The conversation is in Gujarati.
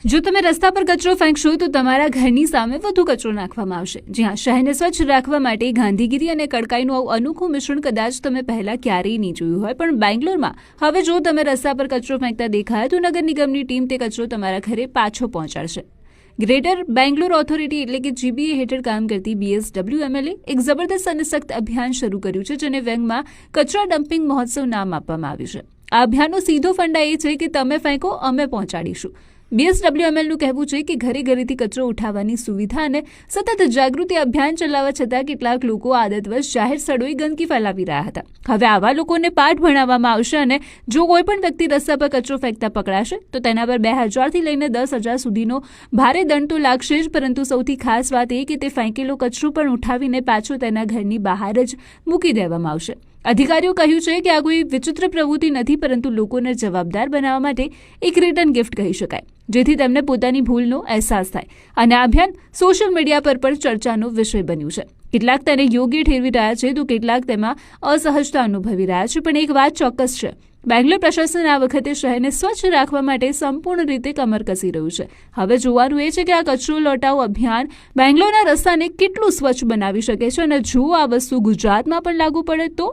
જો તમે રસ્તા પર કચરો ફેંકશો તો તમારા ઘરની સામે વધુ કચરો નાખવામાં આવશે. જી હા, શહેરને સ્વચ્છ રાખવા માટે ગાંધીગીરી અને કડકાઈનું આવું અનોખું મિશ્રણ કદાચ તમે પહેલા ક્યારેય નહીં જોયું હોય. પણ બેંગ્લોરમાં હવે જો તમે રસ્તા પર કચરો ફેંકતા દેખાય તો નગર નિગમની ટીમ તે કચરો તમારા ઘરે પાછો પહોંચાડશે. ગ્રેટર બેંગ્લોર ઓથોરિટી એટલે કે GBA હેઠળ કામ કરતી BSWML એક જબરદસ્ત અને સખ્ત અભિયાન શરૂ કર્યું છે, જેને વ્યંગમાં કચરા ડમ્પિંગ મહોત્સવ નામ આપવામાં આવ્યું છે. આ અભિયાનનો સીધો ફંડા એ છે કે તમે ફેંકો, અમે પહોંચાડીશું. BSWMLનું કહેવું છે કે ઘરે ઘરેથી કચરો ઉઠાવવાની સુવિધા અને સતત જાગૃતિ અભિયાન ચલાવવા છતાં કેટલાક લોકો આદતવશ જાહેર સ્થળોએ ગંદકી ફેલાવી રહ્યા હતા. હવે આવા લોકોને પાઠ ભણાવવામાં આવશે અને જો કોઈ પણ વ્યક્તિ રસ્તા પર કચરો ફેંકતા પકડાશે તો તેના પર 2000થી લઈને 10,000 સુધીનો ભારે દંડ તો લાગશે જ, પરંતુ સૌથી ખાસ વાત એ કે તે ફેંકેલો કચરો પણ ઉઠાવીને પાછો તેના ઘરની બહાર જ મૂકી દેવામાં આવશે. અધિકારીઓ કહ્યું છે કે આ કોઈ વિચિત્ર પ્રવૃત્તિ નથી, પરંતુ લોકોને જવાબદાર બનાવવા માટે એક રિટર્ન ગિફ્ટ કહી શકાય, જેથી તેમને પોતાની ભૂલનો અહેસાસ થાય. અને આ અભિયાન સોશિયલ મીડિયા પર પણ ચર્ચાનો વિષય બન્યું છે. કેટલાક તેને યોગ્ય ઠેરવી રહ્યા છે તો કેટલાક તેમાં અસહજતા અનુભવી રહ્યા છે. પણ એક વાત ચોક્કસ છે, બેંગ્લોર પ્રશાસન આ વખતે શહેરને સ્વચ્છ રાખવા માટે સંપૂર્ણ રીતે કમર કસી રહ્યું છે. હવે જોવાનું એ છે કે આ કચરો લટાવ અભિયાન બેંગ્લોરના રસ્તાને કેટલું સ્વચ્છ બનાવી શકે છે, અને જો આ વસ્તુ ગુજરાતમાં પણ લાગુ પડે તો